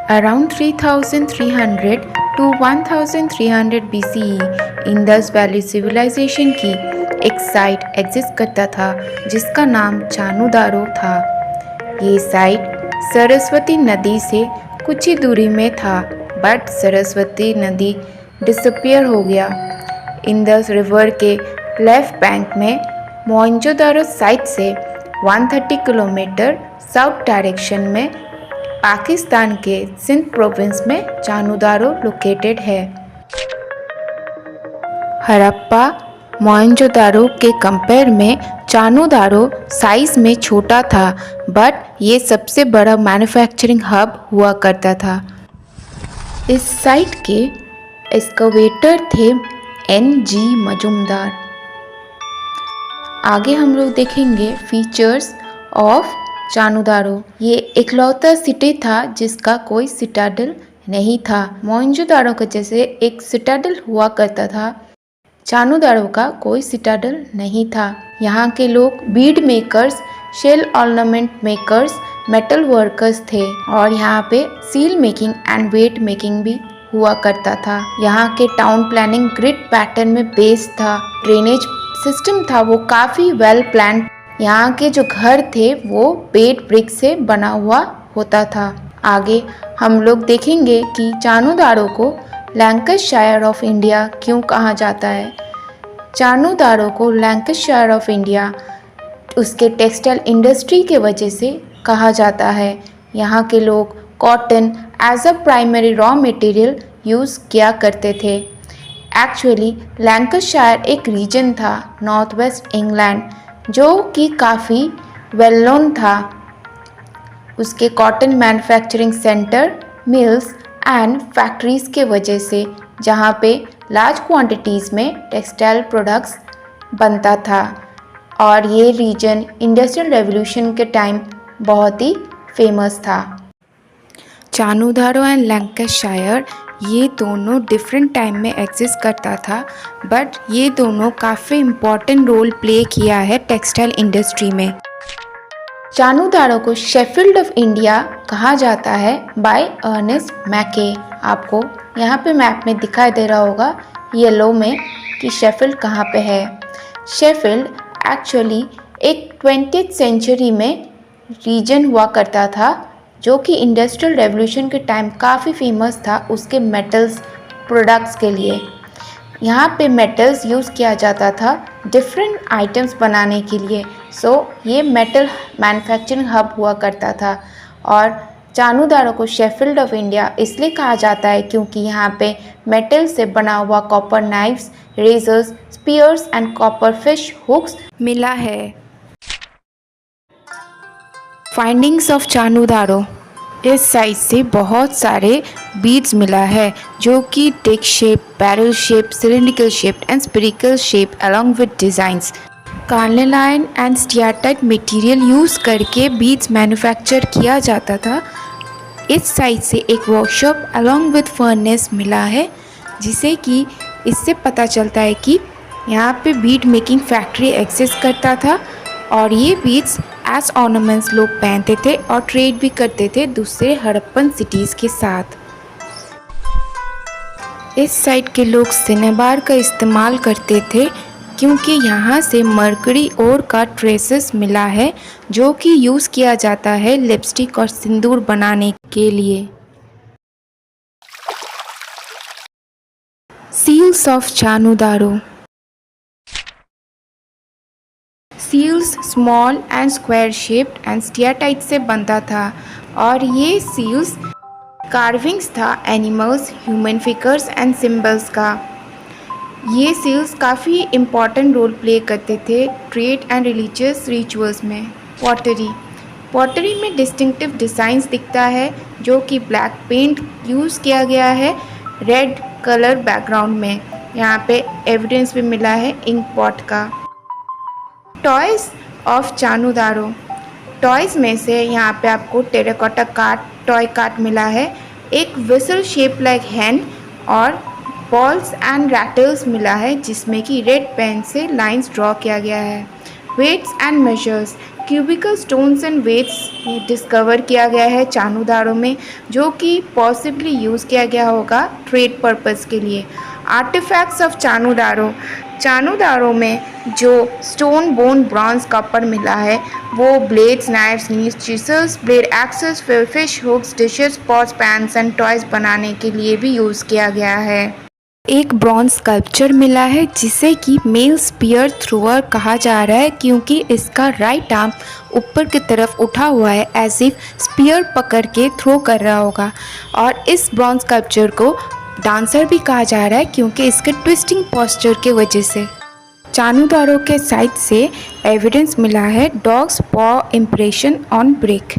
Around 3300 to 1300 BCE Indus Valley Civilisation की एक site exist करता था जिसका नाम चानुदारो था। ये साइट सरस्वती नदी से कुछ ही दूरी में था, बट सरस्वती नदी डिसअपियर हो गया। इंडस रिवर के लेफ्ट बैंक में मोहनजोदारो साइट से 130 किलोमीटर साउथ डायरेक्शन में पाकिस्तान के सिंध प्रोविंस में चानुदारो लोकेटेड है। हड़प्पा मोहनजोदारो के कंपेयर में चानुदारो साइज में छोटा था, बट ये सबसे बड़ा मैन्युफैक्चरिंग हब हुआ करता था। इस साइट के एक्सकवेटर थे N.G. मजुमदार। आगे हम लोग देखेंगे फीचर्स ऑफ चानुदारो। ये इकलौता सिटी था जिसका कोई सिटाडल नहीं था। मोहनजोदारो के जैसे एक सिटाडल हुआ करता था, चानुदारो का कोई सिटाडल नहीं था। यहाँ के लोग bead makers, shell ornament makers, metal workers थे और यहाँ पे seal making and weight making भी हुआ करता था। यहाँ के टाउन प्लानिंग ग्रिड पैटर्न में बेस्ड था। ड्रेनेज सिस्टम था वो काफ़ी वेल प्लान्ड। यहाँ के जो घर थे वो बेड ब्रिक से बना हुआ होता था। आगे हम लोग देखेंगे कि चानुदारो को लैंकशायर ऑफ इंडिया क्यों कहा जाता है। चानुदारो को लैंकशायर ऑफ इंडिया उसके टेक्सटाइल इंडस्ट्री के वजह से कहा जाता है। यहाँ के लोग cotton as a primary raw material use किया करते थे। एक्चुअली लैंकशायर एक रीजन था नॉर्थ वेस्ट इंग्लैंड जो कि काफ़ी वेल नोन था। उसके cotton manufacturing centre, mills and factories के वजह से, जहाँ पे लार्ज क्वांटिटीज़ में टेक्सटाइल प्रोडक्ट्स बनता था। और ये रीजन इंडस्ट्रियल रेवोल्यूशन के टाइम बहुत ही फेमस था। चानुदारो एंड लैंकशायर ये दोनों डिफरेंट टाइम में एग्जिस्ट करता था, बट ये दोनों काफ़ी इम्पॉर्टेंट रोल प्ले किया है टेक्सटाइल इंडस्ट्री में। चानुदारो को शेफील्ड ऑफ इंडिया कहा जाता है बाय अर्नेस्ट मैके। आपको यहाँ पे मैप में दिखाई दे रहा होगा येलो में कि शेफील्ड कहाँ पे है। शेफील्ड एक्चुअली एक 20th सेंचुरी में रीजन हुआ करता था जो कि इंडस्ट्रियल रेवोल्यूशन के टाइम काफ़ी फेमस था उसके मेटल्स प्रोडक्ट्स के लिए। यहाँ पे मेटल्स यूज़ किया जाता था डिफरेंट आइटम्स बनाने के लिए। सो ये मेटल मैन्युफैक्चरिंग हब हुआ करता था। और चानुदारो को शेफील्ड ऑफ इंडिया इसलिए कहा जाता है क्योंकि यहाँ पे मेटल से बना हुआ copper knives, razors, spears and copper fish hooks मिला है। Findings of Chanhudaro. इस साइट से बहुत सारे बीड्स मिला है जो कि disc shape, barrel shape, cylindrical shape and spherical shape along with designs. Carnelian and steatite material use करके बीड्स मैन्युफैक्चर किया जाता था। इस साइट से एक वर्कशॉप अलॉन्ग विद फर्नेस मिला है, जिसे कि इससे पता चलता है कि यहाँ पे बीड मेकिंग फैक्ट्री एग्जिस्ट करता था और ये बीड्स एज ऑर्नामेंट्स लोग पहनते थे और ट्रेड भी करते थे दूसरे हड़प्पन सिटीज़ के साथ। इस साइट के लोग सिनेबार का इस्तेमाल करते थे क्योंकि यहाँ से मरकरी ओर का ट्रेसेस मिला है जो कि यूज़ किया जाता है लिपस्टिक और सिंदूर बनाने के लिए। Seals of Chanhudaro. Seals small and square shaped and steatite से बनता था और ये सील्स कार्विंग्स था animals, human figures and symbols का। ये सील्स काफ़ी इम्पॉर्टेंट रोल प्ले करते थे ट्रेड एंड रिलीजियस रिचुअल्स में। पॉटरी में डिस्टिंक्टिव डिज़ाइंस दिखता है जो कि ब्लैक पेंट यूज़ किया गया है रेड कलर बैकग्राउंड में। यहाँ पे एविडेंस भी मिला है इंक पॉट का। Toys of Chanhudaro. टॉयज़ में से यहाँ पे आपको टेराकोटा कार्ट, टॉय कार्ट मिला है, एक विसल शेप लाइक हैंड और बॉल्स एंड रैटल्स मिला है जिसमें कि रेड पेन से लाइंस ड्रॉ किया गया है। Weights and measures. Cubical stones and weights discover किया गया है चानूदारो में, जो कि पॉसिबली यूज़ किया गया होगा ट्रेड पर्पस के लिए। आर्टिफैक्ट्स ऑफ चानूदारो, चानूदारो में जो स्टोन बोन ब्रॉन्ज कॉपर मिला है वो blades, knives, knives, chisels, blade axes, fish hooks, dishes, pots, pans and toys बनाने के लिए भी यूज़ किया गया है। एक ब्रॉन्ज स्कल्पचर मिला है जिसे कि मेल स्पीयर थ्रोअर कहा जा रहा है, क्योंकि इसका राइट आर्म ऊपर की तरफ उठा हुआ है एज इफ स्पीयर पकड़ के थ्रो कर रहा होगा। और इस ब्रॉन्ज स्कल्पचर को डांसर भी कहा जा रहा है क्योंकि इसके ट्विस्टिंग पोस्चर के वजह से। चानूदारो के साइड से एविडेंस मिला है डॉग्स पॉ इम्प्रेशन ऑन ब्रिक।